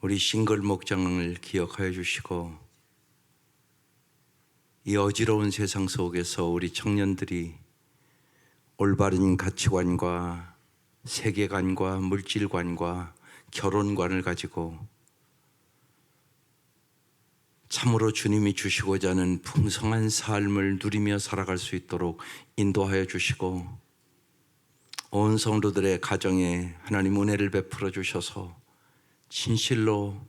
우리 싱글 목장을 기억하여 주시고, 이 어지러운 세상 속에서 우리 청년들이 올바른 가치관과 세계관과 물질관과 결혼관을 가지고 참으로 주님이 주시고자 하는 풍성한 삶을 누리며 살아갈 수 있도록 인도하여 주시고, 온 성도들의 가정에 하나님 은혜를 베풀어 주셔서 진실로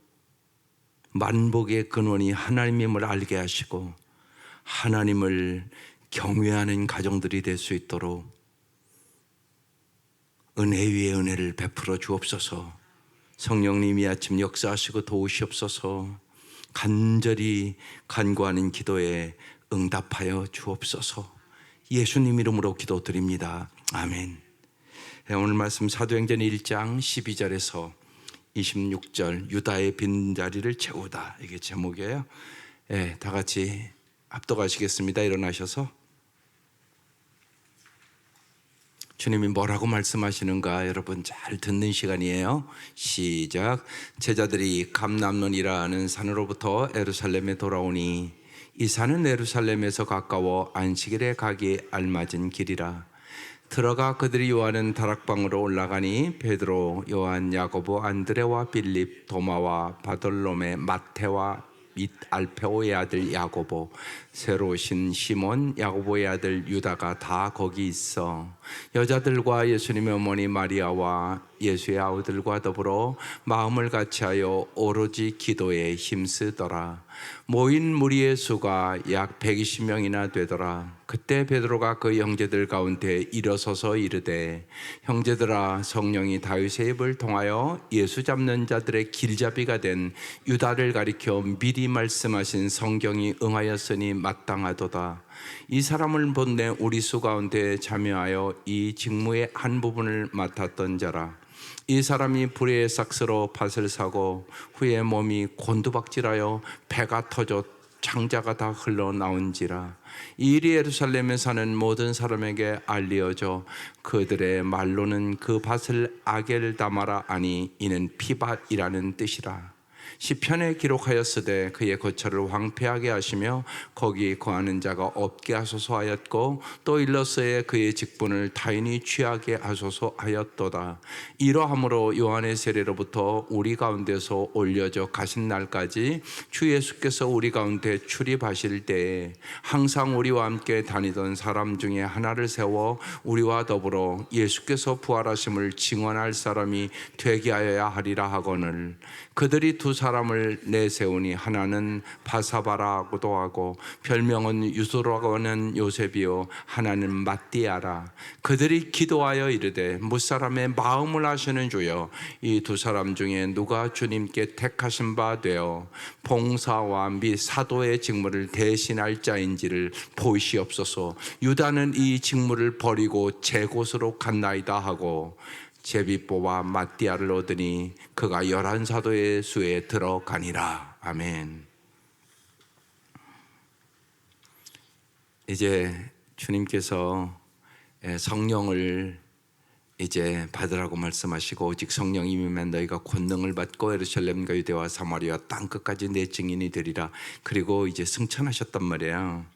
만복의 근원이 하나님임을 알게 하시고 하나님을 경외하는 가정들이 될 수 있도록 은혜 위에 은혜를 베풀어 주옵소서. 성령님이 아침 역사하시고 도우시옵소서. 간절히 간구하는 기도에 응답하여 주옵소서. 예수님 이름으로 기도드립니다. 아멘. 오늘 말씀 사도행전 1장 12절에서 26절, 유다의 빈자리를 채우다, 이게 제목이에요. 다 같이 합독하시겠습니다. 일어나셔서 주님이 뭐라고 말씀하시는가 여러분 잘 듣는 시간이에요. 시작. 제자들이 감람론이라는 산으로부터 예루살렘에 돌아오니 이 산은 예루살렘에서 가까워 안식일에 가기에 알맞은 길이라. 들어가 그들이 요하는 다락방으로 올라가니 베드로, 요한, 야고보, 안드레와 빌립, 도마와 바돌로메, 마테와 및 알페오의 아들 야고보, 새로 오신 시몬, 야고보의 아들 유다가 다 거기 있어 여자들과 예수님의 어머니 마리아와 예수의 아우들과 더불어 마음을 같이하여 오로지 기도에 힘쓰더라. 모인 무리의 수가 약 120명이나 되더라. 그때 베드로가 그 형제들 가운데 일어서서 이르되, 형제들아, 성령이 다윗의 입을 통하여 예수 잡는 자들의 길잡이가 된 유다를 가리켜 미리 말씀하신 성경이 응하였으니 마땅하도다. 이 사람을 본내 우리 수 가운데 참여하여 이 직무의 한 부분을 맡았던 자라. 이 사람이 불의 삭스로 밭을 사고 후에 몸이 곤두박질하여 배가 터져 창자가 다 흘러나온지라. 이 일이 예루살렘에 사는 모든 사람에게 알리어져 그들의 말로는 그 밭을 아겔다마라 하니 이는 피밭이라는 뜻이라. 시편에 기록하였으되 그의 거처를 황폐하게 하시며 거기 거하는 자가 없게 하소서 하였고, 또 일러스에 그의 직분을 타인이 취하게 하소서 하였도다. 이러함으로 요한의 세례로부터 우리 가운데서 올려져 가신 날까지 주 예수께서 우리 가운데 출입하실 때에 항상 우리와 함께 다니던 사람 중에 하나를 세워 우리와 더불어 예수께서 부활하심을 증언할 사람이 되게 하여야 하리라 하거늘. 그들이 두 사람을 내세우니 하나는 바사바라고도 하고 별명은 유소라고 하는 요셉이요 하나는 matti아라. 그들이 기도하여 이르되, 무사람의 마음을 아시는 주여, 이 두 사람 중에 누가 주님께 택하신 바 되어 봉사와 및 사도의 직무를 대신할 자인지를 보시옵소서. 유다는 이 직무를 버리고 제 곳으로 갔나이다 하고 제비 뽑아 matti아를 얻으니 그가 11사도의 수에 들어가니라. 아멘. 이제 주님께서 성령을 이제 받으라고 말씀하시고, 오직 성령이 임하면 너희가 권능을 받고 예루살렘과 유대와 사마리아 땅 끝까지 내 증인이 되리라. 그리고 이제 승천하셨단 말이에요.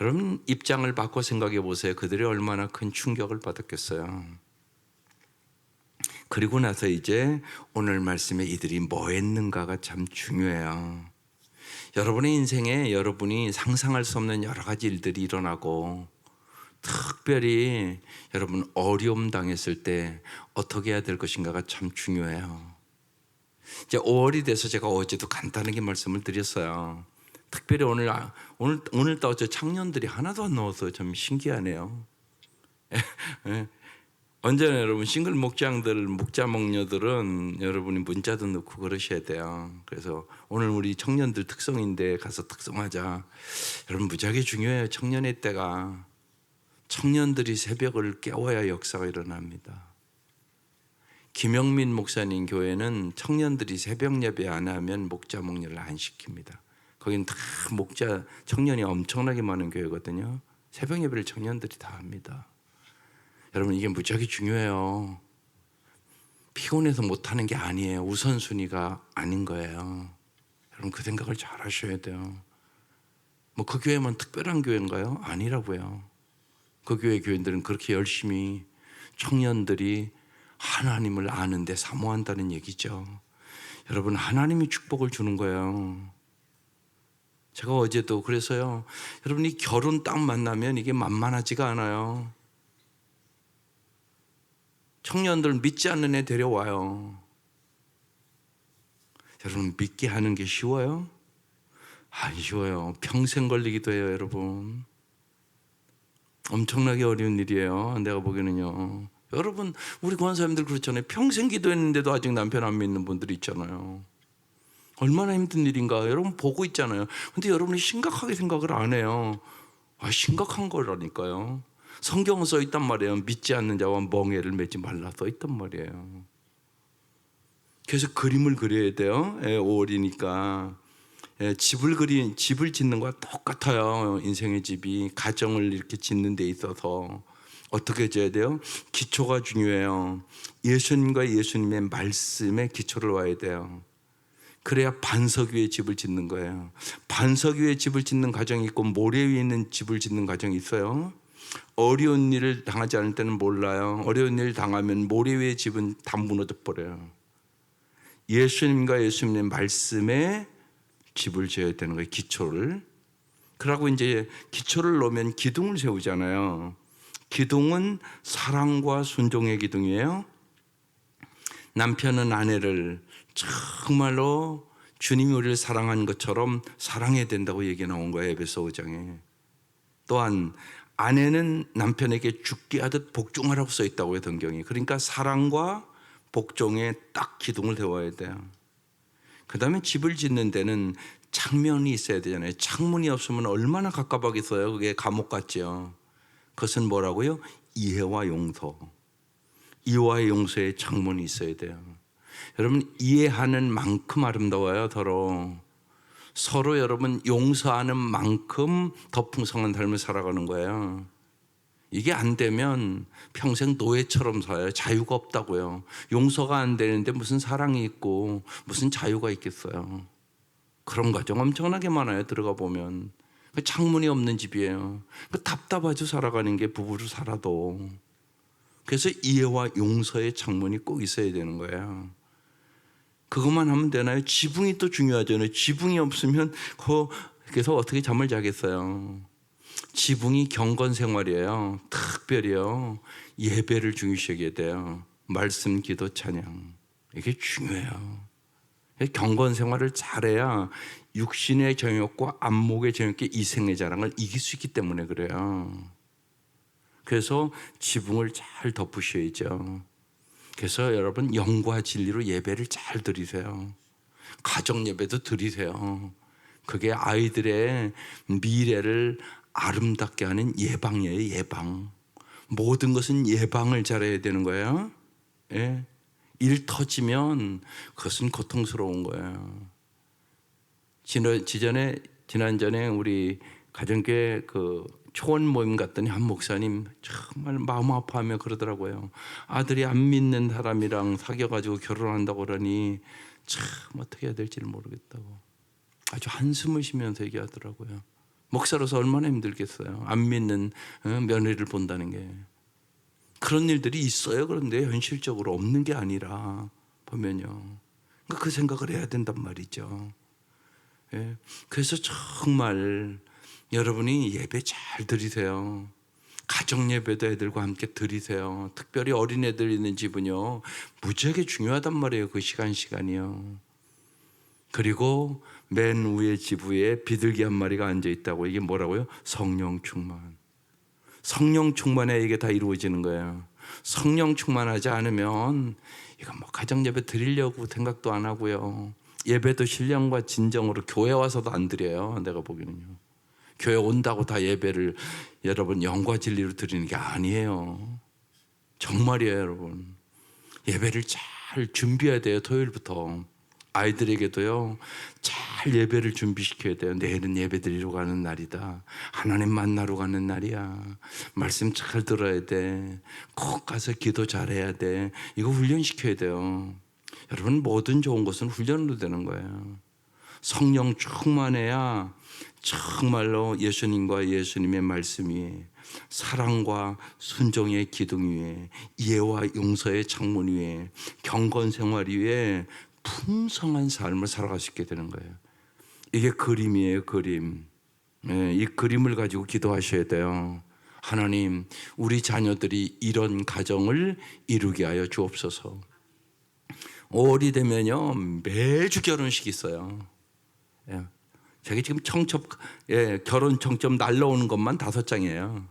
여러분 입장을 바꿔 생각해 보세요. 그들이 얼마나 큰 충격을 받았겠어요. 그리고 나서 이제 오늘 말씀에 이들이 뭐 했는가가 참 중요해요. 여러분의 인생에 여러분이 상상할 수 없는 여러 가지 일들이 일어나고, 특별히 여러분 어려움 당했을 때 어떻게 해야 될 것인가가 참 중요해요. 이제 5월이 돼서 제가 어제도 간단하게 말씀을 드렸어요. 특별히 오늘따라 어제 청년들이 하나도 안 나와서 참 신기하네요. 언제나 여러분 싱글 목장들, 목자 목녀들은 여러분이 문자도 넣고 그러셔야 돼요. 그래서 오늘 우리 청년들 특성인데 가서 특성하자. 여러분 무지하게 중요해요. 청년의 때가. 청년들이 새벽을 깨워야 역사가 일어납니다. 김영민 목사님 교회는 청년들이 새벽 예배 안 하면 목자 목녀를 안 시킵니다. 거긴 다 목자 청년이 엄청나게 많은 교회거든요. 새벽 예배를 청년들이 다 합니다. 여러분 이게 무지하게 중요해요. 피곤해서 못하는 게 아니에요. 우선순위가 아닌 거예요. 여러분 그 생각을 잘 하셔야 돼요. 뭐 그 교회만 특별한 교회인가요? 아니라고요. 그 교회들은 그렇게 열심히 청년들이 하나님을 아는데 사모한다는 얘기죠. 여러분 하나님이 축복을 주는 거예요. 제가 어제도 그래서요. 여러분이 결혼 딱 만나면 이게 만만하지가 않아요. 청년들 믿지 않는 애 데려와요. 여러분 믿게 하는 게 쉬워요? 안 쉬워요. 평생 걸리기도 해요, 여러분. 엄청나게 어려운 일이에요. 내가 보기에는요. 여러분 우리 권사님들 그렇잖아요. 평생 기도했는데도 아직 남편 안 믿는 분들이 있잖아요. 얼마나 힘든 일인가 여러분 보고 있잖아요. 근데 여러분이 심각하게 생각을 안 해요. 심각한 거라니까요. 성경은 써 있단 말이에요. 믿지 않는 자와 멍에를 매지 말라 써 있단 말이에요. 그래서 그림을 그려야 돼요. 5월이니까 집을 짓는 거와 똑같아요. 인생의 집이 가정을 이렇게 짓는 데 있어서 어떻게 져야 돼요? 기초가 중요해요. 예수님과 예수님의 말씀에 기초를 와야 돼요. 그래야 반석 위에 집을 짓는 거예요. 반석 위에 집을 짓는 가정이 있고 모래 위에 있는 집을 짓는 가정이 있어요. 어려운 일을 당하지 않을 때는 몰라요. 어려운 일을 당하면 모래 위에 집은 다 무너져 버려요. 예수님과 예수님의 말씀에 집을 지어야 되는 거예요. 기초를. 그러고 이제 기초를 놓으면 기둥을 세우잖아요. 기둥은 사랑과 순종의 기둥이에요. 남편은 아내를 정말로 주님이 우리를 사랑한 것처럼 사랑해야 된다고 얘기 나온 거예요. 에베소 5장에. 또한 아내는 남편에게 죽게 하듯 복종하라고 써 있다고요. 성경이. 그러니까 사랑과 복종에 딱 기둥을 세워야 돼요. 그 다음에 집을 짓는 데는 창문이 있어야 되잖아요. 창문이 없으면 얼마나 갑갑하겠어요. 그게 감옥 같죠. 그것은 뭐라고요? 이해와 용서. 이해와 용서의 창문이 있어야 돼요. 여러분 이해하는 만큼 아름다워요. 서로 여러분 용서하는 만큼 더 풍성한 삶을 살아가는 거예요. 이게 안 되면 평생 노예처럼 살아요. 자유가 없다고요. 용서가 안 되는데 무슨 사랑이 있고 무슨 자유가 있겠어요. 그런 과정 엄청나게 많아요. 들어가 보면 창문이 없는 집이에요. 답답하죠. 살아가는 게 부부로 살아도. 그래서 이해와 용서의 창문이 꼭 있어야 되는 거예요. 그것만 하면 되나요? 지붕이 또 중요하잖아요. 지붕이 없으면 그래서 어떻게 잠을 자겠어요? 지붕이 경건 생활이에요. 특별히요. 예배를 중요시하게 돼요. 말씀, 기도, 찬양. 이게 중요해요. 경건 생활을 잘해야 육신의 정욕과 안목의 정욕과 이생의 자랑을 이길 수 있기 때문에 그래요. 그래서 지붕을 잘 덮으셔야죠. 그래서 여러분 영과 진리로 예배를 잘 드리세요. 가정 예배도 드리세요. 그게 아이들의 미래를 아름답게 하는 예방이에요. 예방. 모든 것은 예방을 잘해야 되는 거예요. 예. 일 터지면 그것은 고통스러운 거예요. 지난전에 우리 가정교회 초원 모임 갔더니 한 목사님 정말 마음 아파하며 그러더라고요. 아들이 안 믿는 사람이랑 사귀어가지고 결혼한다고 그러니 참 어떻게 해야 될지를 모르겠다고 아주 한숨을 쉬면서 얘기하더라고요. 목사로서 얼마나 힘들겠어요. 안 믿는 며느리를 본다는 게. 그런 일들이 있어요. 그런데 현실적으로 없는 게 아니라 보면요. 그러니까 그 생각을 해야 된단 말이죠. 예. 그래서 정말 여러분이 예배 잘 드리세요. 가정 예배도 애들과 함께 드리세요. 특별히 어린애들 있는 집은요. 무지하게 중요하단 말이에요. 그 시간이요. 그리고 맨 위에 지부에 비둘기 한 마리가 앉아있다고. 이게 뭐라고요? 성령 충만. 성령 충만에 이게 다 이루어지는 거예요. 성령 충만하지 않으면 이거 가정 예배 드리려고 생각도 안 하고요. 예배도 신령과 진정으로 교회 와서도 안 드려요. 내가 보기에는요. 교회 온다고 다 예배를 여러분 영과 진리로 드리는 게 아니에요. 정말이에요. 여러분 예배를 잘 준비해야 돼요. 토요일부터 아이들에게도요, 잘 예배를 준비시켜야 돼요. 내일은 예배 드리러 가는 날이다. 하나님 만나러 가는 날이야. 말씀 잘 들어야 돼. 꼭 가서 기도 잘해야 돼. 이거 훈련시켜야 돼요. 여러분, 모든 좋은 것은 훈련으로 되는 거예요. 성령 충만해야 정말로 예수님과 예수님의 말씀 위에, 사랑과 순종의 기둥 위에, 이해와 용서의 창문 위에, 경건 생활 위에 풍성한 삶을 살아갈 수 있게 되는 거예요. 이게 그림이에요, 그림. 이 그림을 가지고 기도하셔야 돼요. 하나님, 우리 자녀들이 이런 가정을 이루게 하여 주옵소서. 5월이 되면요, 매주 결혼식이 있어요. 제가 지금 결혼 청첩 날라오는 것만 5장이에요.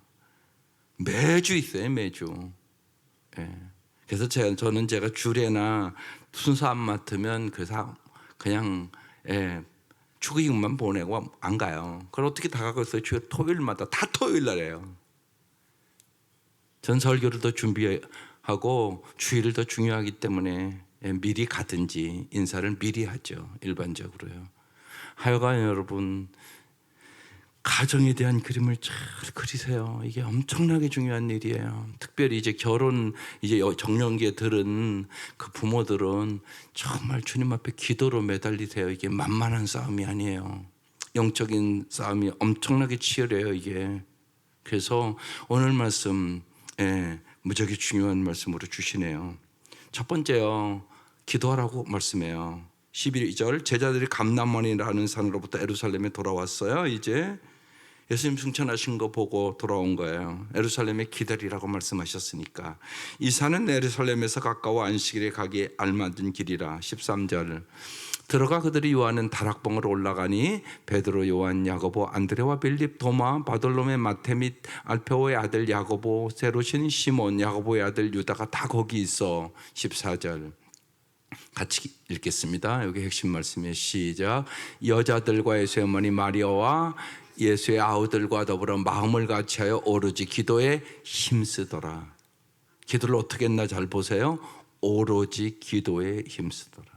매주 있어요, 매주. 그래서 저는 제가 주례나 순서 안 맡으면 그래서 그냥 축의금만 보내고 안 가요. 그걸 어떻게 다 가고 있어요? 주 토요일마다 다 토요일 날이에요. 전 설교를 더 준비하고 주일을 더 중요하기 때문에 미리 가든지 인사를 미리 하죠. 일반적으로요. 하여간 여러분, 가정에 대한 그림을 잘 그리세요. 이게 엄청나게 중요한 일이에요. 특별히 이제 결혼 이제 정년기에 들은 그 부모들은 정말 주님 앞에 기도로 매달리세요. 이게 만만한 싸움이 아니에요. 영적인 싸움이 엄청나게 치열해요, 이게. 그래서 오늘 말씀 무지하게 중요한 말씀으로 주시네요. 첫 번째요, 기도하라고 말씀해요. 12절, 제자들이 감람원이라는 산으로부터 예루살렘에 돌아왔어요. 이제 예수님 승천하신 거 보고 돌아온 거예요. 예루살렘에 기다리라고 말씀하셨으니까. 이 산은 예루살렘에서 가까워 안식일에 가기에 알맞은 길이라. 13절, 들어가 그들이 요하는 다락방으로 올라가니 베드로, 요한, 야고보, 안드레와 빌립, 도마, 바돌로메, 마테 및 알페오의 아들 야고보, 세로신 시몬, 야고보의 아들 유다가 다 거기 있어. 14절, 같이 읽겠습니다. 여기 핵심 말씀이에요. 시작. 여자들과 예수의 어머니 마리아와 예수의 아우들과 더불어 마음을 같이하여 오로지 기도에 힘쓰더라. 기도를 어떻게 했나 잘 보세요. 오로지 기도에 힘쓰더라.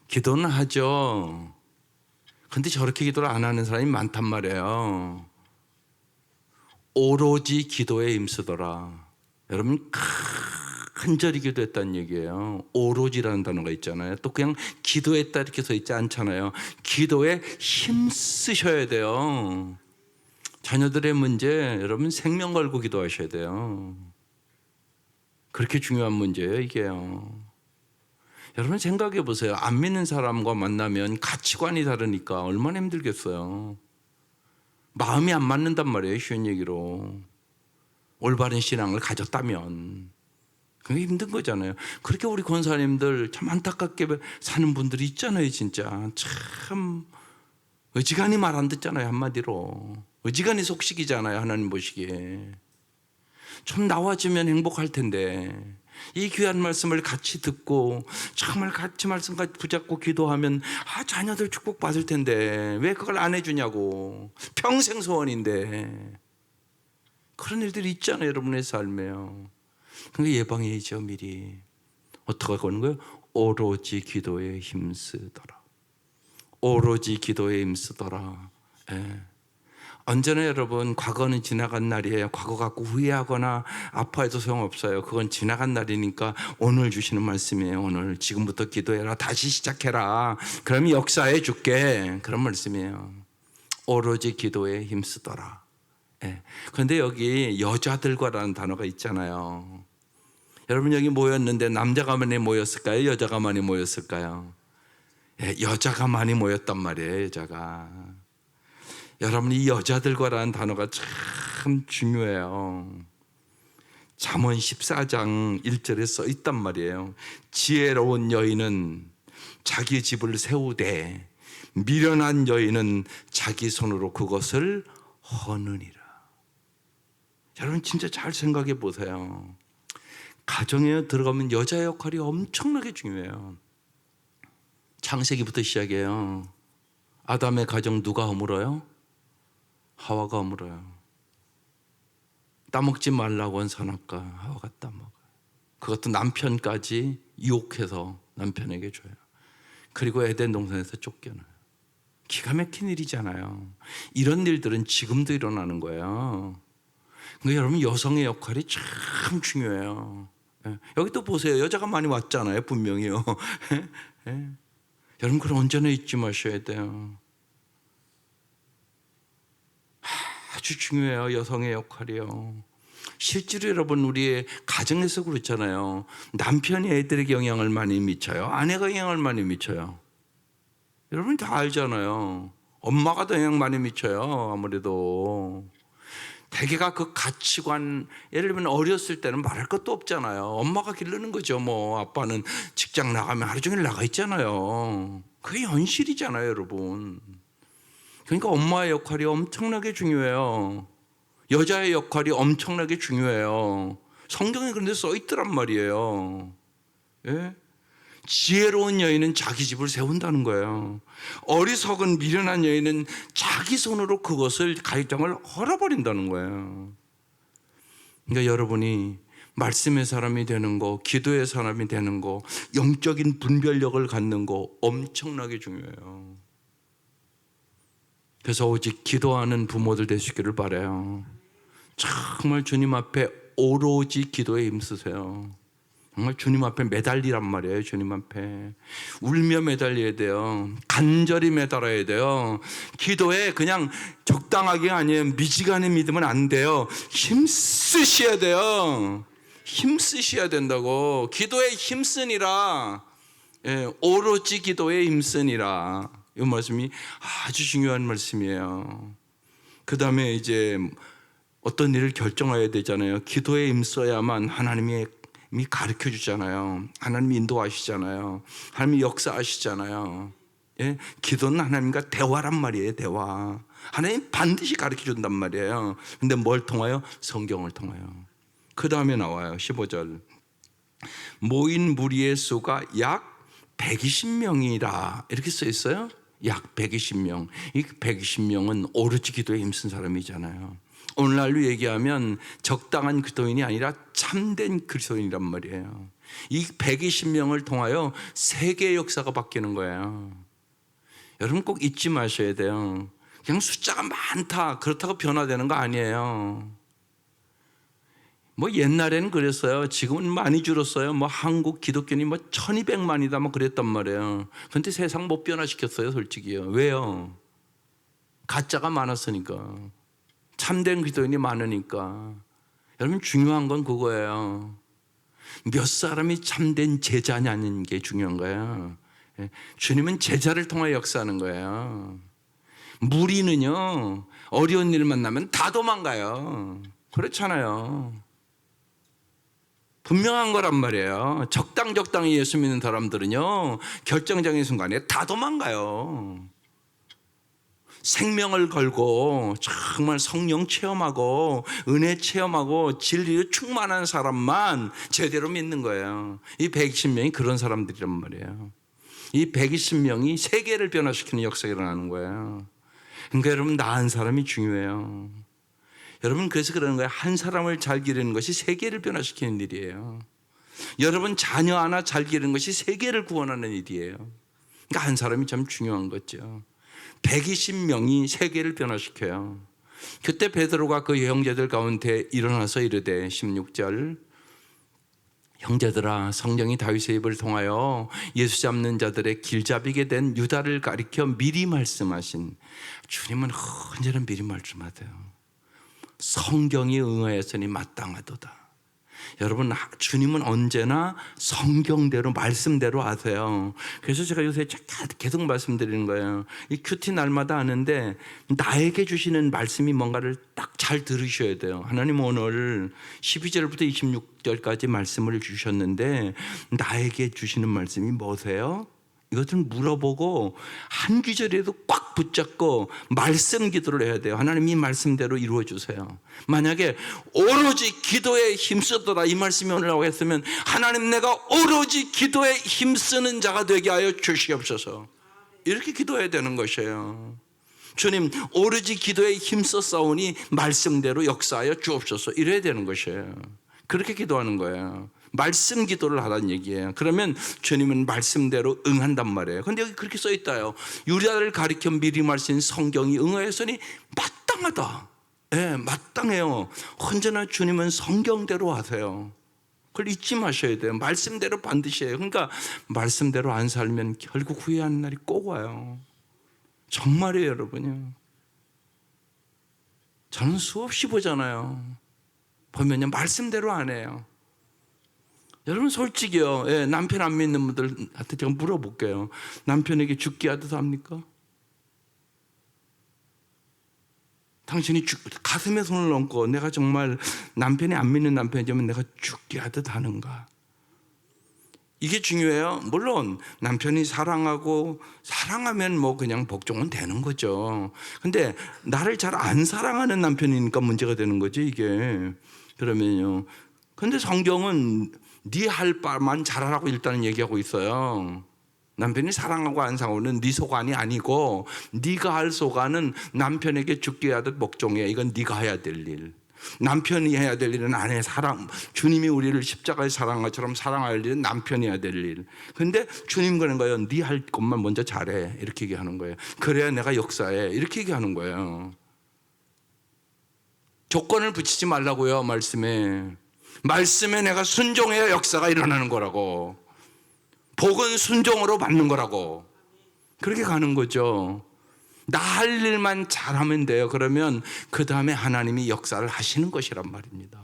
기도는 하죠. 근데 저렇게 기도를 안 하는 사람이 많단 말이에요. 오로지 기도에 힘쓰더라. 여러분, 간절히 기도했다는 얘기예요. 오로지라는 단어가 있잖아요. 또 그냥 기도했다 이렇게 써 있지 않잖아요. 기도에 힘쓰셔야 돼요. 자녀들의 문제, 여러분 생명 걸고 기도하셔야 돼요. 그렇게 중요한 문제예요, 이게요. 여러분 생각해 보세요. 안 믿는 사람과 만나면 가치관이 다르니까 얼마나 힘들겠어요. 마음이 안 맞는단 말이에요, 쉬운 얘기로. 올바른 신앙을 가졌다면 그게 힘든 거잖아요. 그렇게 우리 권사님들 참 안타깝게 사는 분들이 있잖아요. 진짜 참 어지간히 말 안 듣잖아요. 한마디로 어지간히 속식이잖아요. 하나님 보시기에 좀 나와주면 행복할 텐데 이 귀한 말씀을 같이 듣고 정말 같이 말씀 같이 붙잡고 기도하면 자녀들 축복받을 텐데 왜 그걸 안 해주냐고. 평생 소원인데. 그런 일들이 있잖아요. 여러분의 삶에요. 그게 예방이죠. 미리 어떻게 하는 거예요? 오로지 기도에 힘쓰더라. 오로지 기도에 힘쓰더라. 언제나 여러분, 과거는 지나간 날이에요. 과거 갖고 후회하거나 아파해도 소용없어요. 그건 지나간 날이니까 오늘 주시는 말씀이에요. 오늘 지금부터 기도해라. 다시 시작해라. 그럼 역사해 줄게. 그런 말씀이에요. 오로지 기도에 힘쓰더라. 그런데 여기 여자들과라는 단어가 있잖아요. 여러분 여기 모였는데 남자가 많이 모였을까요? 여자가 많이 모였을까요? 여자가 많이 모였단 말이에요. 여자가. 여러분 이 여자들과라는 단어가 참 중요해요. 잠언 14장 1절에 써 있단 말이에요. 지혜로운 여인은 자기 집을 세우되 미련한 여인은 자기 손으로 그것을 허느니라. 여러분 진짜 잘 생각해 보세요. 가정에 들어가면 여자 역할이 엄청나게 중요해요. 창세기부터 시작해요. 아담의 가정 누가 허물어요? 하와가 허물어요. 따먹지 말라고 한 선악과 하와가 따먹어요. 그것도 남편까지 유혹해서 남편에게 줘요. 그리고 에덴 동산에서 쫓겨나요. 기가 막힌 일이잖아요. 이런 일들은 지금도 일어나는 거예요. 그러니까 여러분, 여성의 역할이 참 중요해요. 여기 또 보세요. 여자가 많이 왔잖아요. 분명히요. 여러분, 그걸 언제나 잊지 마셔야 돼요. 아주 중요해요. 여성의 역할이요. 실제로 여러분, 우리의 가정에서 그렇잖아요. 남편이 애들에게 영향을 많이 미쳐요? 아내가 영향을 많이 미쳐요? 여러분 다 알잖아요. 엄마가 더 영향 많이 미쳐요. 아무래도 대개가 그 가치관, 예를 들면 어렸을 때는 말할 것도 없잖아요. 엄마가 기르는 거죠. 뭐 아빠는 직장 나가면 하루 종일 나가 있잖아요. 그게 현실이잖아요, 여러분. 그러니까 엄마의 역할이 엄청나게 중요해요. 여자의 역할이 엄청나게 중요해요. 성경에 그런데 써 있더란 말이에요. 예? 지혜로운 여인은 자기 집을 세운다는 거예요. 어리석은 미련한 여인은 자기 손으로 그것을 가정을 헐어버린다는 거예요. 그러니까 여러분이 말씀의 사람이 되는 거, 기도의 사람이 되는 거, 영적인 분별력을 갖는 거 엄청나게 중요해요. 그래서 오직 기도하는 부모들 되시기를 바라요. 정말 주님 앞에 오로지 기도에 힘쓰세요. 정말 주님 앞에 매달리란 말이에요. 주님 앞에 울며 매달려야 돼요. 간절히 매달아야 돼요. 기도에 그냥 적당하게 아니에요. 미지간에 믿으면 안 돼요. 힘쓰셔야 돼요. 힘쓰셔야 된다고. 기도에 힘쓰니라. 예, 오로지 기도에 힘쓰니라. 이 말씀이 아주 중요한 말씀이에요. 그 다음에 이제 어떤 일을 결정해야 되잖아요. 기도에 힘써야만 하나님이 가르쳐 주잖아요. 하나님이 인도하시잖아요. 하나님이 역사하시잖아요. 예? 기도는 하나님과 대화란 말이에요. 대화. 하나님 반드시 가르쳐 준단 말이에요. 근데 뭘 통하여? 성경을 통하여. 그 다음에 나와요. 15절. 모인 무리의 수가 약 120명이라 이렇게 써 있어요. 약 120명. 이 120명은 오로지 기도에 힘쓴 사람이잖아요. 오늘날로 얘기하면 적당한 그리스도인이 아니라 참된 그리스도인이란 말이에요. 이 120명을 통하여 세계의 역사가 바뀌는 거예요. 여러분 꼭 잊지 마셔야 돼요. 그냥 숫자가 많다 그렇다고 변화되는 거 아니에요. 뭐 옛날에는 그랬어요. 지금은 많이 줄었어요. 뭐 한국 기독교인이 뭐 1200만이다 뭐 그랬단 말이에요. 그런데 세상 못 변화시켰어요, 솔직히요. 왜요? 가짜가 많았으니까. 참된 그리스도인이 많으니까. 여러분 중요한 건 그거예요. 몇 사람이 참된 제자냐는 게 중요한 거예요. 주님은 제자를 통해 역사하는 거예요. 무리는요, 어려운 일 만나면 다 도망가요. 그렇잖아요. 분명한 거란 말이에요. 적당히 예수 믿는 사람들은요, 결정적인 순간에 다 도망가요. 생명을 걸고 정말 성령 체험하고 은혜 체험하고 진리로 충만한 사람만 제대로 믿는 거예요. 이 120명이 그런 사람들이란 말이에요. 이 120명이 세계를 변화시키는 역사가 일어나는 거예요. 그러니까 여러분 나은 사람이 중요해요. 여러분 그래서 그러는 거예요. 한 사람을 잘 기르는 것이 세계를 변화시키는 일이에요. 여러분 자녀 하나 잘 기르는 것이 세계를 구원하는 일이에요. 그러니까 한 사람이 참 중요한 거죠. 120명이 세계를 변화시켜요. 그때 베드로가 그 형제들 가운데 일어나서 이르되 16절 형제들아 성령이 다윗의 입을 통하여 예수 잡는 자들의 길잡이게 된 유다를 가리켜 미리 말씀하신 주님은 언제나 미리 말씀하세요. 성경이 응하였으니 마땅하도다. 여러분 주님은 언제나 성경대로 말씀대로 하세요. 그래서 제가 요새 계속 말씀드리는 거예요. 이 큐티 날마다 하는데 나에게 주시는 말씀이 뭔가를 딱 잘 들으셔야 돼요. 하나님 오늘 12절부터 26절까지 말씀을 주셨는데 나에게 주시는 말씀이 뭐세요? 이것을 물어보고 한 구절에도 꽉 붙잡고 말씀 기도를 해야 돼요. 하나님 이 말씀대로 이루어 주세요. 만약에 오로지 기도에 힘쓰더라 이 말씀이 오늘 나오고 했으면 하나님 내가 오로지 기도에 힘쓰는 자가 되게 하여 주시옵소서. 이렇게 기도해야 되는 것이에요. 주님 오로지 기도에 힘썼사오니 말씀대로 역사하여 주옵소서 이래야 되는 것이에요. 그렇게 기도하는 거예요. 말씀 기도를 하라는 얘기예요. 그러면 주님은 말씀대로 응한단 말이에요. 근데 여기 그렇게 써 있다요. 유다를 가리켜 미리 말씀인 성경이 응하였으니 마땅하다. 예, 마땅해요. 언제나 주님은 성경대로 하세요. 그걸 잊지 마셔야 돼요. 말씀대로 반드시 해요. 그러니까 말씀대로 안 살면 결국 후회하는 날이 꼭 와요. 정말이에요, 여러분요. 저는 수없이 보잖아요. 보면요, 말씀대로 안 해요. 여러분 솔직히요, 예, 남편 안 믿는 분들한테 제가 물어볼게요. 남편에게 죽게 하듯 합니까? 당신이 가슴에 손을 얹고 내가 정말 남편이 안 믿는 남편이면 내가 죽게 하듯 하는가? 이게 중요해요. 물론 남편이 사랑하면 뭐 그냥 복종은 되는 거죠. 근데 나를 잘 안 사랑하는 남편이니까 문제가 되는 거지 이게. 그러면요. 근데 성경은 네 할 바만 잘하라고 일단은 얘기하고 있어요. 남편이 사랑하고 안 사랑하고는 네 소관이 아니고 네가 할 소관은 남편에게 죽게 하듯 복종해. 이건 네가 해야 될 일. 남편이 해야 될 일은 아내 사랑. 주님이 우리를 십자가에 사랑한 것처럼 사랑할 일은 남편이 해야 될 일. 근데 주님 그러는 거예요. 네 할 것만 먼저 잘해. 이렇게 얘기하는 거예요. 그래야 내가 역사해. 이렇게 얘기하는 거예요. 조건을 붙이지 말라고요. 말씀에 내가 순종해야 역사가 일어나는 거라고. 복은 순종으로 받는 거라고. 그렇게 가는 거죠. 나 할 일만 잘하면 돼요. 그러면 그 다음에 하나님이 역사를 하시는 것이란 말입니다.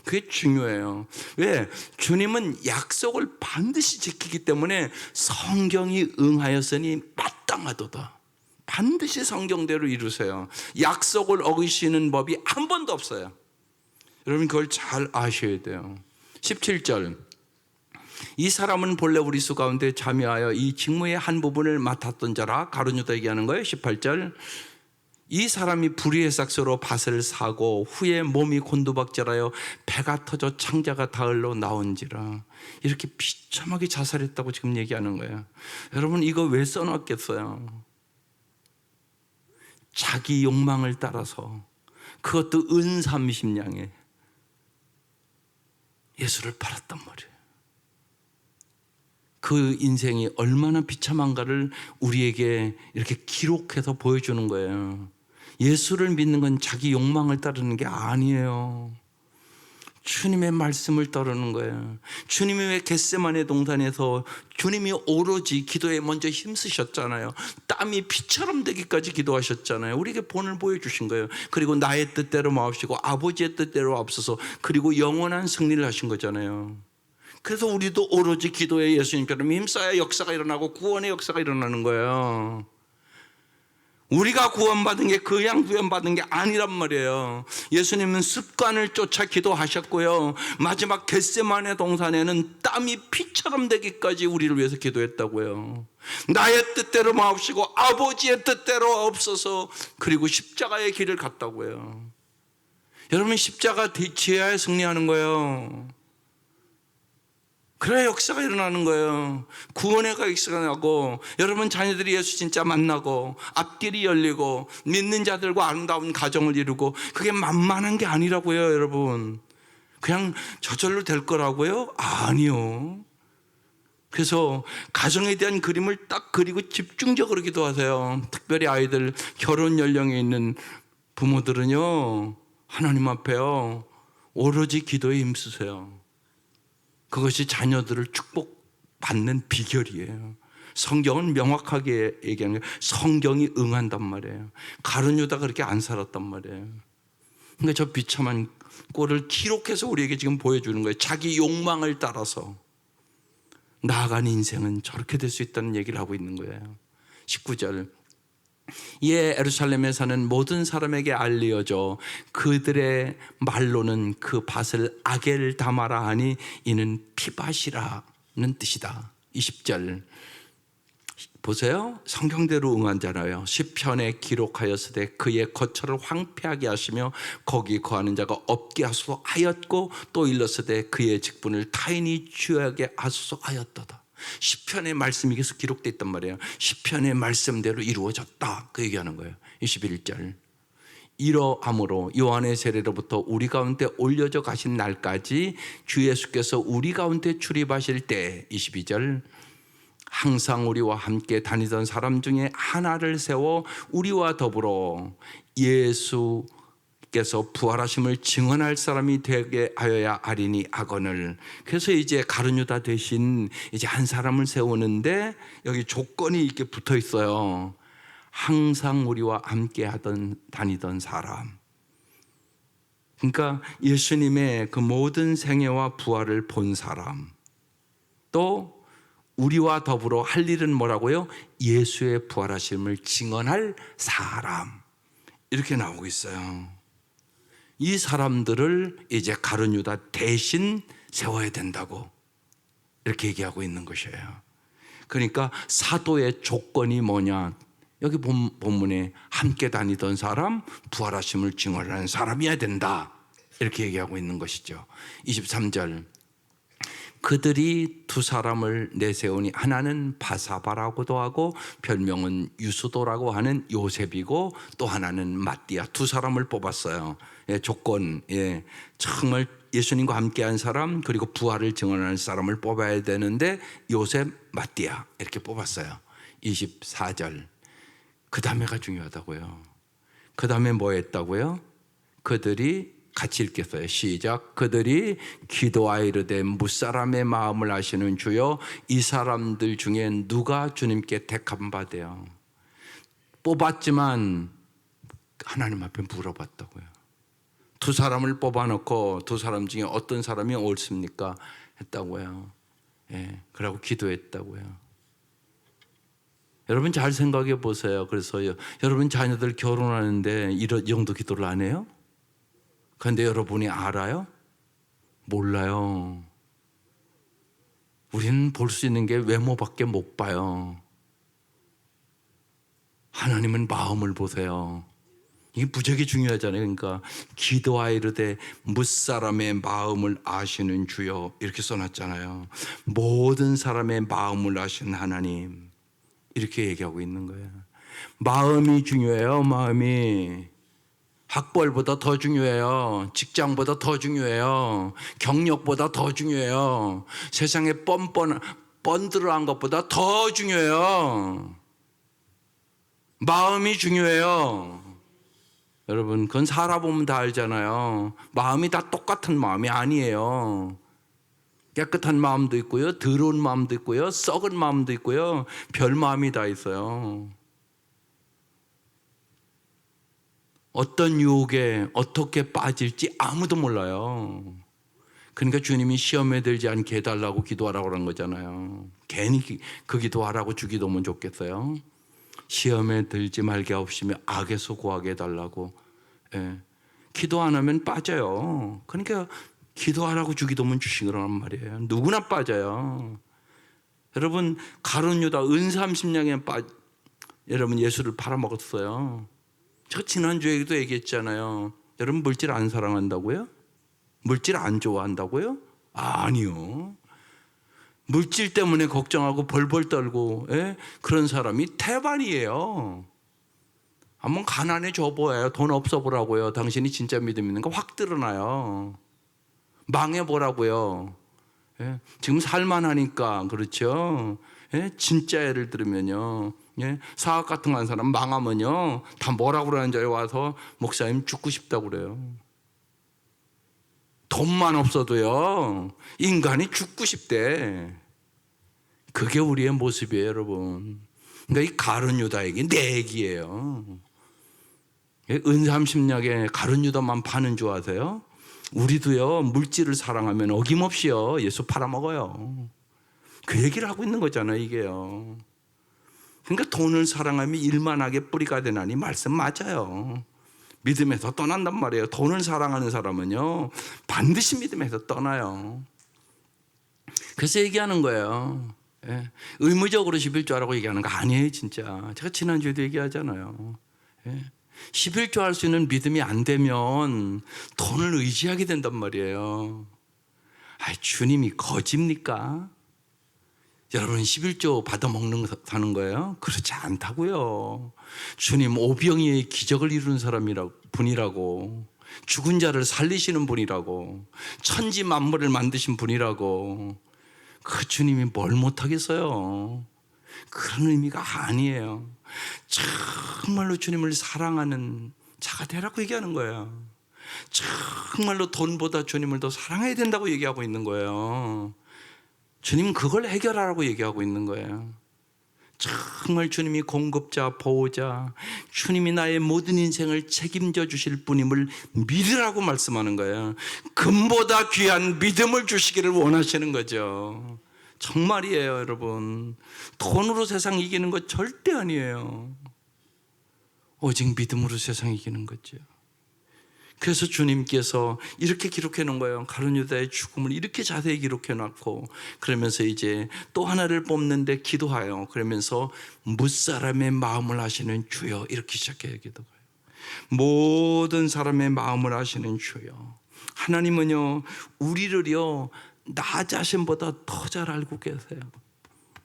그게 중요해요. 왜? 주님은 약속을 반드시 지키기 때문에 성경이 응하였으니 마땅하도다. 반드시 성경대로 이루세요. 약속을 어기시는 법이 한 번도 없어요. 여러분 그걸 잘 아셔야 돼요. 17절, 이 사람은 본래 우리 수 가운데 참여하여 이 직무의 한 부분을 맡았던 자라. 가룟 유다 얘기하는 거예요. 18절, 이 사람이 불의의 삭서로 밭을 사고 후에 몸이 곤두박질하여 배가 터져 창자가 닿을로 나온지라. 이렇게 비참하게 자살했다고 지금 얘기하는 거예요. 여러분 이거 왜 써놨겠어요? 자기 욕망을 따라서, 그것도 은 30냥에 예수를 팔았단 말이에요. 그 인생이 얼마나 비참한가를 우리에게 이렇게 기록해서 보여주는 거예요. 예수를 믿는 건 자기 욕망을 따르는 게 아니에요. 주님의 말씀을 따르는 거예요. 주님이 왜 겟세마네 동산에서 주님이 오로지 기도에 먼저 힘쓰셨잖아요. 땀이 피처럼 되기까지 기도하셨잖아요. 우리에게 본을 보여주신 거예요. 그리고 나의 뜻대로 마옵시고 아버지의 뜻대로 앞서서, 그리고 영원한 승리를 하신 거잖아요. 그래서 우리도 오로지 기도에 예수님처럼 힘써야 역사가 일어나고 구원의 역사가 일어나는 거예요. 우리가 구원받은 게 그냥 구원받은 게 아니란 말이에요. 예수님은 습관을 쫓아 기도하셨고요. 마지막 겟세마네 동산에는 땀이 피처럼 되기까지 우리를 위해서 기도했다고요. 나의 뜻대로 마옵시고 아버지의 뜻대로 없어서, 그리고 십자가의 길을 갔다고요. 여러분 십자가 지어야 승리하는 거예요. 그래야 역사가 일어나는 거예요. 구원의 역사가 나고, 여러분 자녀들이 예수 진짜 만나고 앞길이 열리고 믿는 자들과 아름다운 가정을 이루고, 그게 만만한 게 아니라고요. 여러분 그냥 저절로 될 거라고요? 아니요. 그래서 가정에 대한 그림을 딱 그리고 집중적으로 기도하세요. 특별히 아이들 결혼 연령에 있는 부모들은요, 하나님 앞에요 오로지 기도에 힘쓰세요. 그것이 자녀들을 축복받는 비결이에요. 성경은 명확하게 얘기하는 거예요. 성경이 응한단 말이에요. 가룟 유다가 그렇게 안 살았단 말이에요. 그러니까 저 비참한 꼴을 기록해서 우리에게 지금 보여주는 거예요. 자기 욕망을 따라서 나아간 인생은 저렇게 될 수 있다는 얘기를 하고 있는 거예요. 19절, 이에 예루살렘에 사는 모든 사람에게 알려져 그들의 말로는 그 밭을 아겔 다마라 하니 이는 피밭이라는 뜻이다. 20절 보세요. 성경대로 응한잖아요. 시편에 기록하였으되 그의 거처를 황폐하게 하시며 거기 거하는 자가 없게 하소서 하였고, 또 일렀으되 그의 직분을 타인이 취하게 하소서 하였도다. 시편의 말씀이 계속 기록되어 있단 말이에요. 시편의 말씀대로 이루어졌다, 그 얘기하는 거예요. 21절, 이러함으로 요한의 세례로부터 우리 가운데 올려져 가신 날까지 주 예수께서 우리 가운데 출입하실 때 22절 항상 우리와 함께 다니던 사람 중에 하나를 세워 우리와 더불어 예수께서 부활하심을 증언할 사람이 되게 하여야 하리니 하거늘. 그래서 이제 가룟 유다 대신 이제 한 사람을 세우는데 여기 조건이 이렇게 붙어 있어요. 항상 우리와 함께 다니던 사람. 그러니까 예수님의 그 모든 생애와 부활을 본 사람. 또 우리와 더불어 할 일은 뭐라고요? 예수의 부활하심을 증언할 사람. 이렇게 나오고 있어요. 이 사람들을 이제 가룟 유다 대신 세워야 된다고 이렇게 얘기하고 있는 것이에요. 그러니까 사도의 조건이 뭐냐? 여기 본문에 함께 다니던 사람, 부활하심을 증언하는 사람이어야 된다. 이렇게 얘기하고 있는 것이죠. 23절 그들이 두 사람을 내세우니 하나는 바사바라고도 하고 별명은 유수도라고 하는 요셉이고 또 하나는 마띠아. 두 사람을 뽑았어요. 예, 조건, 예, 정말 예수님과 함께한 사람 그리고 부활을 증언하는 사람을 뽑아야 되는데 요셉, 마띠아 이렇게 뽑았어요. 24절 그 다음에가 중요하다고요. 그 다음에 뭐 했다고요? 그들이 같이 읽겠어요. 시작. 그들이 기도하여 이르되 무사람의 마음을 아시는 주여 이 사람들 중에 누가 주님께 택함 받아요. 뽑았지만 하나님 앞에 물어봤다고요. 두 사람을 뽑아놓고 두 사람 중에 어떤 사람이 옳습니까? 했다고요. 예, 그러고 기도했다고요. 여러분 잘 생각해 보세요. 그래서 여러분 자녀들 결혼하는데 이런 정도 기도를 안 해요? 그런데 여러분이 알아요? 몰라요. 우리는 볼 수 있는 게 외모밖에 못 봐요. 하나님은 마음을 보세요. 이게 무지하게 중요하잖아요. 그러니까 기도하여 이르되 무사람의 마음을 아시는 주여 이렇게 써놨잖아요. 모든 사람의 마음을 아시는 하나님 이렇게 얘기하고 있는 거예요. 마음이 중요해요. 마음이 학벌보다 더 중요해요. 직장보다 더 중요해요. 경력보다 더 중요해요. 세상에 번들어한 것보다 더 중요해요. 마음이 중요해요. 여러분 그건 살아보면 다 알잖아요. 마음이 다 똑같은 마음이 아니에요. 깨끗한 마음도 있고요, 더러운 마음도 있고요, 썩은 마음도 있고요, 별 마음이 다 있어요. 어떤 유혹에 어떻게 빠질지 아무도 몰라요. 그러니까 주님이 시험에 들지 않게 해달라고 기도하라고 그런 거잖아요. 괜히 그 기도하라고 주기도면 좋겠어요. 시험에 들지 말게 하옵시며 악에서 구하게 해달라고. 예. 기도 안 하면 빠져요. 그러니까 기도하라고 주기도면 주신 거란 말이에요. 누구나 빠져요. 여러분 가룟 유다 은삼십냥에 여러분 예수를 팔아먹었어요. 제가 지난주에도 얘기했잖아요. 여러분 물질 안 사랑한다고요? 물질 안 좋아한다고요? 아니요. 물질 때문에 걱정하고 벌벌 떨고 그런 사람이 태반이에요. 한번 가난해 줘보아요. 돈 없어 보라고요. 당신이 진짜 믿음 있는 거 확 드러나요. 망해보라고요. 지금 살만하니까 그렇죠. 진짜 예를 들면요. 사학 같은 거 한 사람 망하면요. 다 뭐라고 그러는 자리에 와서 목사님 죽고 싶다고 그래요. 돈만 없어도요. 인간이 죽고 싶대. 그게 우리의 모습이에요, 여러분. 그러니까 이 가룟 유다에게 내 얘기예요. 은삼십냥에 가룟 유다만 파는 줄 아세요? 우리도요 물질을 사랑하면 어김없이요 예수 팔아먹어요. 그 얘기를 하고 있는 거잖아요, 이게요. 그러니까 돈을 사랑하면 일만하게 뿌리가 되나니 말씀 맞아요. 믿음에서 떠난단 말이에요. 돈을 사랑하는 사람은요 반드시 믿음에서 떠나요. 그래서 얘기하는 거예요. 의무적으로 11조하라고 얘기하는 거 아니에요, 진짜. 제가 지난주에도 얘기하잖아요. 11조 할 수 있는 믿음이 안 되면 돈을 의지하게 된단 말이에요. 주님이 거짓입니까? 여러분 11조 받아먹는 사는 거예요? 그렇지 않다고요. 주님 오병이의 기적을 이루는 분이라고, 죽은 자를 살리시는 분이라고, 천지 만물을 만드신 분이라고. 그 주님이 뭘 못하겠어요. 그런 의미가 아니에요. 정말로 주님을 사랑하는 자가 되라고 얘기하는 거예요. 정말로 돈보다 주님을 더 사랑해야 된다고 얘기하고 있는 거예요. 주님 그걸 해결하라고 얘기하고 있는 거예요. 정말 주님이 공급자, 보호자, 주님이 나의 모든 인생을 책임져 주실 분임을 믿으라고 말씀하는 거예요. 금보다 귀한 믿음을 주시기를 원하시는 거죠. 정말이에요, 여러분. 돈으로 세상 이기는 거 절대 아니에요. 오직 믿음으로 세상 이기는 거죠. 그래서 주님께서 이렇게 기록해 놓은 거예요. 가룟 유다의 죽음을 이렇게 자세히 기록해 놨고, 그러면서 이제 또 하나를 뽑는데 기도하여, 그러면서 무사람의 마음을 아시는 주여, 이렇게 시작해요. 기도가. 모든 사람의 마음을 아시는 주여. 하나님은요 우리를요 나 자신보다 더 잘 알고 계세요.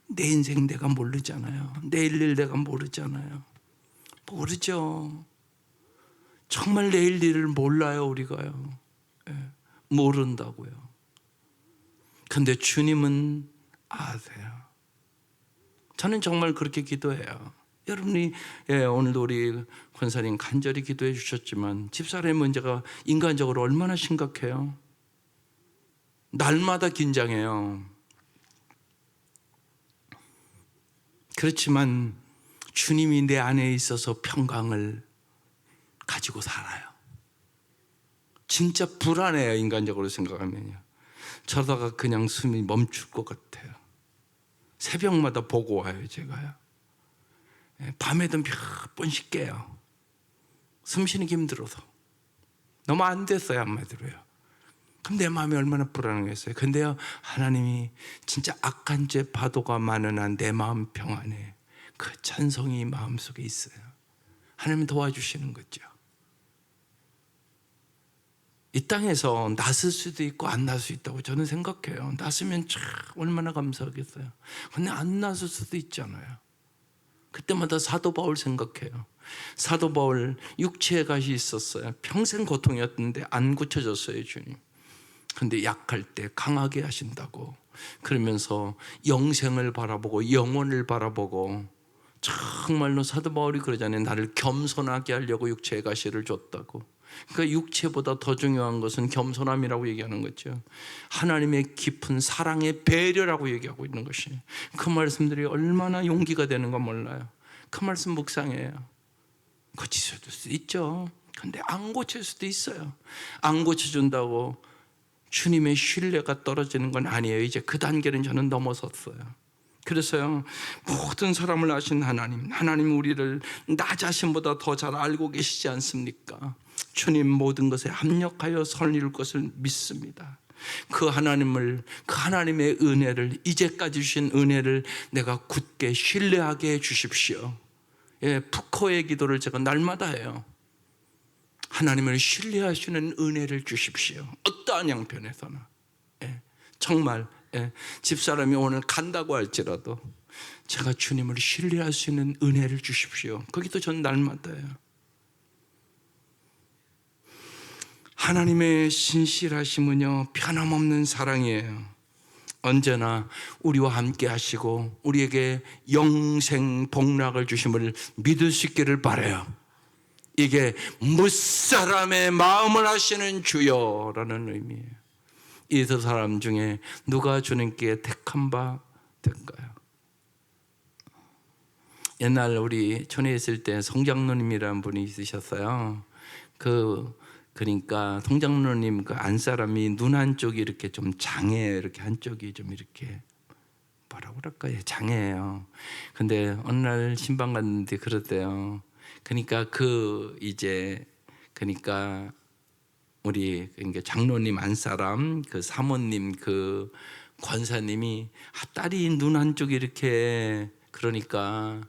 내 인생 내가 모르잖아요. 내일 일 내가 모르잖아요. 모르죠. 정말 내일 일을 몰라요, 우리가요. 모른다고요. 근데 주님은 아세요. 저는 정말 그렇게 기도해요. 여러분이 오늘도 우리 권사님 간절히 기도해 주셨지만 집사람의 문제가 인간적으로 얼마나 심각해요. 날마다 긴장해요. 그렇지만 주님이 내 안에 있어서 평강을 가지고 살아요. 진짜 불안해요, 인간적으로 생각하면요. 저러다가 그냥 숨이 멈출 것 같아요. 새벽마다 보고 와요, 제가요. 밤에도 몇 번씩 깨요. 숨 쉬기 힘들어서. 너무 안 됐어요, 한마디로요. 그럼 내 마음이 얼마나 불안하겠어요. 근데요, 하나님이 진짜 악한 죄 파도가 많은 한 내 마음 평안에 그 찬송이 마음속에 있어요. 하나님 도와주시는 거죠. 이 땅에서 낫을 수도 있고 안 낫을 수 있다고 저는 생각해요. 낫으면 참 얼마나 감사하겠어요. 근데 안 낫을 수도 있잖아요. 그때마다 사도 바울 생각해요. 사도 바울 육체에 가시 있었어요. 평생 고통이었는데 안 고쳐졌어요, 주님. 근데 약할 때 강하게 하신다고. 그러면서 영생을 바라보고 영혼을 바라보고, 정말로 사도 바울이 그러잖아요. 나를 겸손하게 하려고 육체의 가시를 줬다고. 그러니까 육체보다 더 중요한 것은 겸손함이라고 얘기하는 거죠. 하나님의 깊은 사랑의 배려라고 얘기하고 있는 것이. 그 말씀들이 얼마나 용기가 되는가 몰라요. 그 말씀 묵상해요. 고칠 수도 있죠. 근데 안 고칠 수도 있어요. 안 고쳐준다고 주님의 신뢰가 떨어지는 건 아니에요. 이제 그 단계는 저는 넘어섰어요. 그래서요, 모든 사람을 아신 하나님 우리를 나 자신보다 더 잘 알고 계시지 않습니까? 주님 모든 것에 합력하여 선을 이룰 것을 믿습니다. 그 하나님의 은혜를, 이제까지 주신 은혜를 내가 굳게 신뢰하게 해 주십시오. 푸코의 기도를 제가 날마다 해요. 하나님을 신뢰하시는 은혜를 주십시오. 어떠한 양편에서나. 정말 집사람이 오늘 간다고 할지라도 제가 주님을 신뢰할 수 있는 은혜를 주십시오. 거기도 전 날마다예요. 하나님의 신실하심은요 변함없는 사랑이에요. 언제나 우리와 함께 하시고 우리에게 영생 복락을 주심을 믿을 수 있기를 바라요. 이게 무사람의 마음을 아시는 주여라는 의미예요. 이 두 사람 중에 누가 주님께 택한 바 될까요? 옛날 우리 촌에 있을 때 송장로님이라는 분이 있으셨어요. 그러니까 송장로님 그 안사람이 눈 한쪽이 이렇게 좀 장애예요. 이렇게 한쪽이 좀 이렇게 뭐라고 그럴까요? 장애예요. 근데 어느 날 신방 갔는데 그러대요. 그러니까 우리 장로님 안사람, 그 사모님, 그 권사님이 딸이 눈 한쪽이 이렇게 그러니까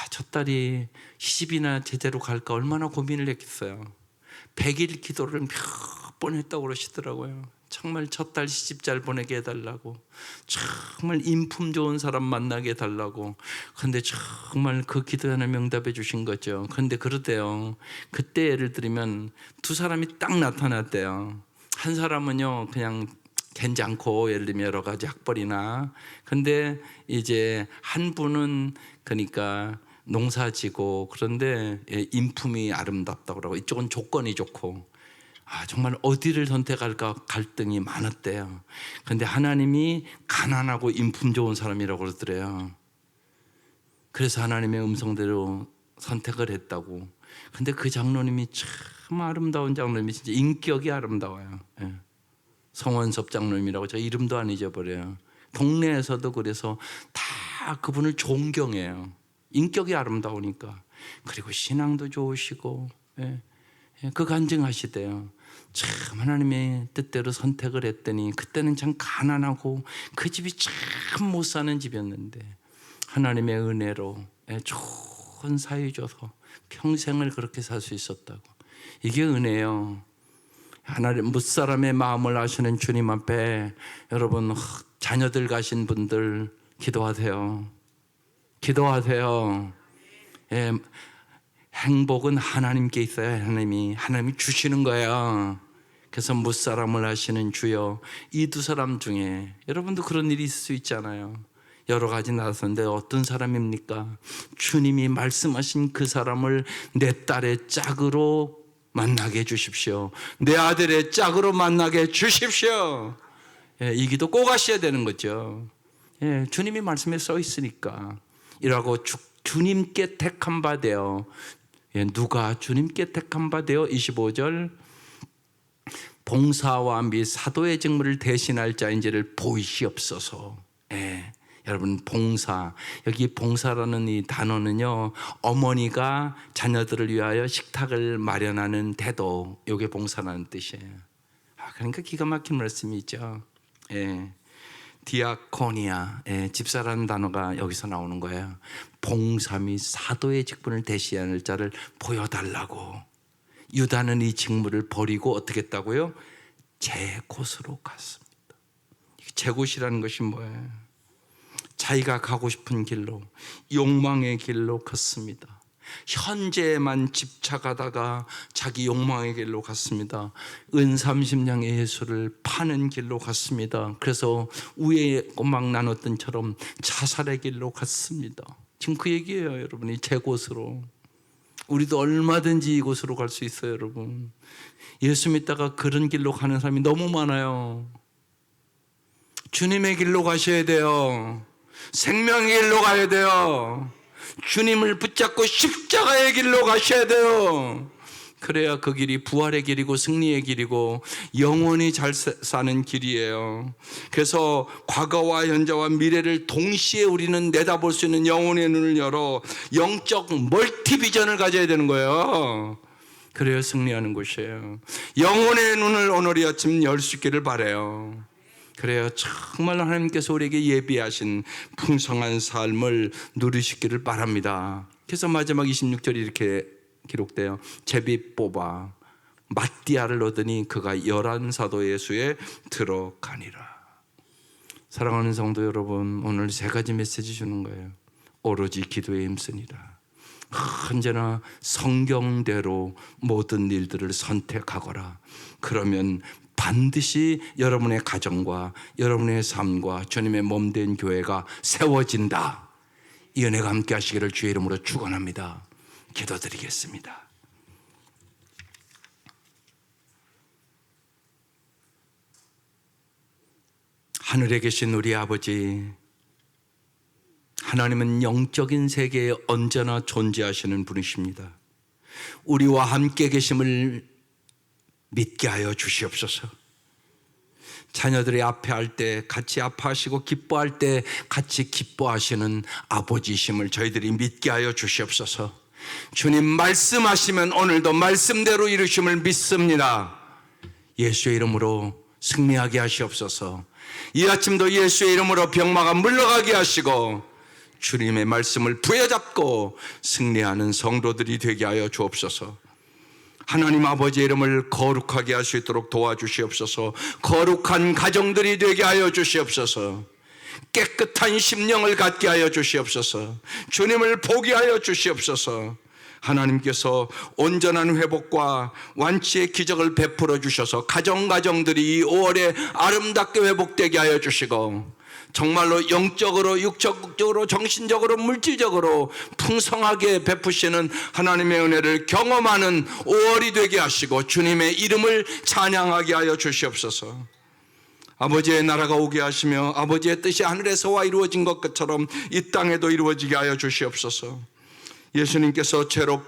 저 딸이 시집이나 제대로 갈까 얼마나 고민을 했겠어요. 100일 기도를 몇 번 했다고 그러시더라고요. 정말 첫 달 시집 잘 보내게 해달라고, 정말 인품 좋은 사람 만나게 해달라고. 근데 정말 그 기도 하나 명답해 주신 거죠. 근데 그러대요. 그때 예를 들면 두 사람이 딱 나타났대요. 한 사람은요 그냥 괜찮고, 예를 들면 여러 가지 학벌이나, 근데 이제 한 분은 그러니까 농사지고 그런데 인품이 아름답다고 그러고, 이쪽은 조건이 좋고, 정말 어디를 선택할까 갈등이 많았대요. 근데 하나님이 가난하고 인품 좋은 사람이라고 그러더래요. 그래서 하나님의 음성대로 선택을 했다고. 근데 그 장로님이 참 아름다운 장로님이, 진짜 인격이 아름다워요. 성원섭 장로님이라고, 저 이름도 안 잊어버려요. 동네에서도 그래서 다 그분을 존경해요. 인격이 아름다우니까. 그리고 신앙도 좋으시고, 그 간증하시대요. 참 하나님의 뜻대로 선택을 했더니, 그때는 참 가난하고 그 집이 참 못 사는 집이었는데 하나님의 은혜로 좋은 사위 줘서 평생을 그렇게 살 수 있었다고. 이게 은혜예요. 하나님 무사람의 마음을 아시는 주님 앞에 여러분, 자녀들 가신 분들 기도하세요. 기도하세요. 행복은 하나님께 있어요. 하나님이 주시는 거예요. 그래서 무사람을 아시는 주여, 이 두 사람 중에 여러분도 그런 일이 있을 수 있잖아요. 여러 가지 나섰는데 어떤 사람입니까? 주님이 말씀하신 그 사람을 내 딸의 짝으로 만나게 해주십시오. 내 아들의 짝으로 만나게 해주십시오. 이 기도 꼭 하셔야 되는 거죠. 주님이 말씀에 써 있으니까. 이라고 주님께 택한 바 되어, 누가 주님께 택한 바 되어 25절, 봉사와 및 사도의 직무를 대신할 자인지를 보이시옵소서. 여러분, 봉사, 여기 봉사라는 이 단어는요, 어머니가 자녀들을 위하여 식탁을 마련하는 태도, 이게 봉사라는 뜻이에요. 그러니까 기가 막힌 말씀이죠. 디아코니아, 집사라는 단어가 여기서 나오는 거예요. 봉사 및 사도의 직분을 대신할 자를 보여달라고. 유다는 이 직무를 버리고 어떻게 했다고요? 제 곳으로 갔습니다. 제 곳이라는 것이 뭐예요? 자기가 가고 싶은 길로, 욕망의 길로 갔습니다. 현재에만 집착하다가 자기 욕망의 길로 갔습니다. 은 30냥의 예수를 파는 길로 갔습니다. 그래서 위에 꼬막 나눴던 처럼 자살의 길로 갔습니다. 지금 그 얘기예요, 여러분이. 제 곳으로. 우리도 얼마든지 이곳으로 갈 수 있어요, 여러분. 예수 믿다가 그런 길로 가는 사람이 너무 많아요. 주님의 길로 가셔야 돼요. 생명의 길로 가야 돼요. 주님을 붙잡고 십자가의 길로 가셔야 돼요. 그래야 그 길이 부활의 길이고 승리의 길이고 영원히 잘 사는 길이에요. 그래서 과거와 현재와 미래를 동시에 우리는 내다볼 수 있는 영혼의 눈을 열어 영적 멀티비전을 가져야 되는 거예요. 그래야 승리하는 곳이에요. 영혼의 눈을 오늘 이 아침 열 수 있기를 바라요. 그래야 정말 하나님께서 우리에게 예비하신 풍성한 삶을 누리시기를 바랍니다. 그래서 마지막 26절이 이렇게 기록돼요. 제비 뽑아 마띠아를 얻으니 그가 열한 사도 예수에 들어가니라. 사랑하는 성도 여러분, 오늘 세 가지 메시지 주는 거예요. 오로지 기도에 힘쓰니라. 언제나 성경대로 모든 일들을 선택하거라. 그러면 반드시 여러분의 가정과 여러분의 삶과 주님의 몸된 교회가 세워진다. 이 은혜가 함께 하시기를 주의 이름으로 축원합니다. 기도드리겠습니다. 하늘에 계신 우리 아버지, 하나님은 영적인 세계에 언제나 존재하시는 분이십니다. 우리와 함께 계심을 믿게 하여 주시옵소서. 자녀들이 아파할 때 같이 아파하시고 기뻐할 때 같이 기뻐하시는 아버지심을 저희들이 믿게 하여 주시옵소서. 주님 말씀하시면 오늘도 말씀대로 이루심을 믿습니다. 예수의 이름으로 승리하게 하시옵소서. 이 아침도 예수의 이름으로 병마가 물러가게 하시고 주님의 말씀을 부여잡고 승리하는 성도들이 되게 하여 주옵소서. 하나님 아버지의 이름을 거룩하게 할 수 있도록 도와주시옵소서. 거룩한 가정들이 되게 하여 주시옵소서. 깨끗한 심령을 갖게 하여 주시옵소서. 주님을 보게 하여 주시옵소서. 하나님께서 온전한 회복과 완치의 기적을 베풀어 주셔서 가정들이 이 5월에 아름답게 회복되게 하여 주시고, 정말로 영적으로, 육적으로, 정신적으로, 물질적으로 풍성하게 베푸시는 하나님의 은혜를 경험하는 5월이 되게 하시고 주님의 이름을 찬양하게 하여 주시옵소서. 아버지의 나라가 오게 하시며 아버지의 뜻이 하늘에서와 이루어진 것처럼 이 땅에도 이루어지게 하여 주시옵소서. 예수님께서 죄로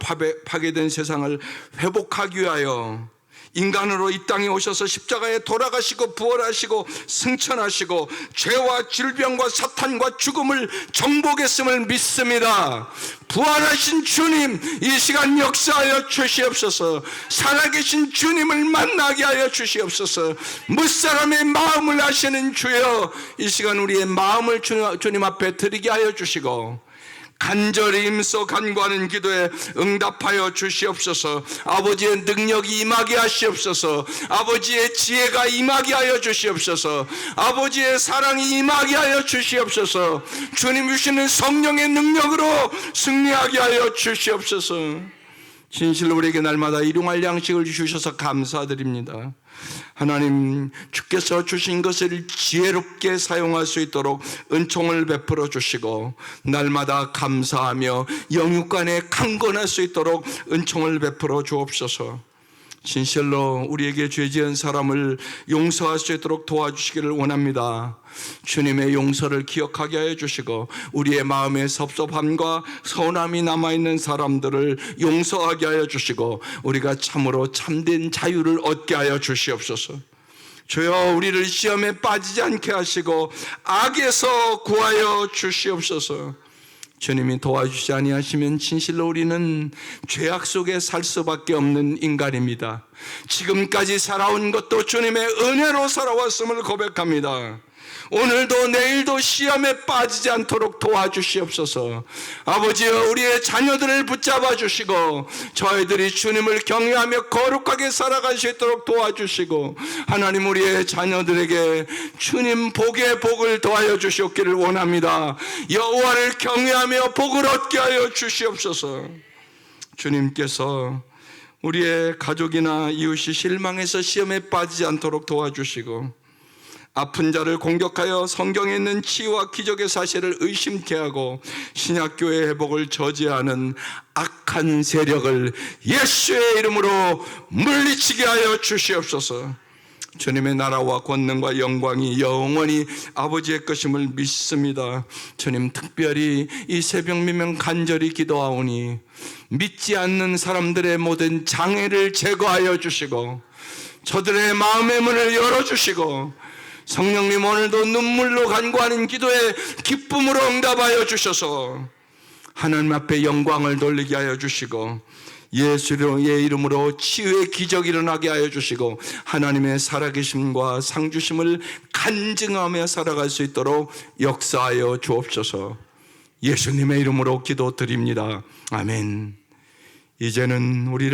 파괴된 세상을 회복하기 위하여 인간으로 이 땅에 오셔서 십자가에 돌아가시고 부활하시고 승천하시고 죄와 질병과 사탄과 죽음을 정복했음을 믿습니다. 부활하신 주님, 이 시간 역사하여 주시옵소서. 살아계신 주님을 만나게 하여 주시옵소서. 무사람의 마음을 아시는 주여, 이 시간 우리의 마음을 주님 앞에 드리게 하여 주시고 간절히 힘써 간구하는 기도에 응답하여 주시옵소서. 아버지의 능력이 임하게 하시옵소서. 아버지의 지혜가 임하게 하여 주시옵소서. 아버지의 사랑이 임하게 하여 주시옵소서. 주님 주시는 성령의 능력으로 승리하게 하여 주시옵소서. 진실로 우리에게 날마다 일용할 양식을 주셔서 감사드립니다. 하나님, 주께서 주신 것을 지혜롭게 사용할 수 있도록 은총을 베풀어 주시고 날마다 감사하며 영육간에 강건할 수 있도록 은총을 베풀어 주옵소서. 진실로 우리에게 죄 지은 사람을 용서할 수 있도록 도와주시기를 원합니다. 주님의 용서를 기억하게 하여 주시고 우리의 마음에 섭섭함과 서운함이 남아있는 사람들을 용서하게 하여 주시고 우리가 참으로 참된 자유를 얻게 하여 주시옵소서. 주여, 우리를 시험에 빠지지 않게 하시고 악에서 구하여 주시옵소서. 주님이 도와주지 아니하시면 진실로 우리는 죄악 속에 살 수밖에 없는 인간입니다. 지금까지 살아온 것도 주님의 은혜로 살아왔음을 고백합니다. 오늘도 내일도 시험에 빠지지 않도록 도와주시옵소서. 아버지여, 우리의 자녀들을 붙잡아 주시고 저희들이 주님을 경외하며 거룩하게 살아갈 수 있도록 도와주시고 하나님, 우리의 자녀들에게 주님 복의 복을 더하여 주시옵기를 원합니다. 여호와를 경외하며 복을 얻게 하여 주시옵소서. 주님께서 우리의 가족이나 이웃이 실망해서 시험에 빠지지 않도록 도와주시고 아픈 자를 공격하여 성경에 있는 치유와 기적의 사실을 의심케 하고 신약교회의 회복을 저지하는 악한 세력을 예수의 이름으로 물리치게 하여 주시옵소서. 주님의 나라와 권능과 영광이 영원히 아버지의 것임을 믿습니다. 주님, 특별히 이 새벽 미명 간절히 기도하오니 믿지 않는 사람들의 모든 장애를 제거하여 주시고 저들의 마음의 문을 열어주시고 성령님, 오늘도 눈물로 간구하는 기도에 기쁨으로 응답하여 주셔서 하나님 앞에 영광을 돌리게 하여 주시고 예수의 이름으로 치유의 기적이 일어나게 하여 주시고 하나님의 살아계심과 상주심을 간증하며 살아갈 수 있도록 역사하여 주옵소서. 예수님의 이름으로 기도드립니다. 아멘. 이제는 우리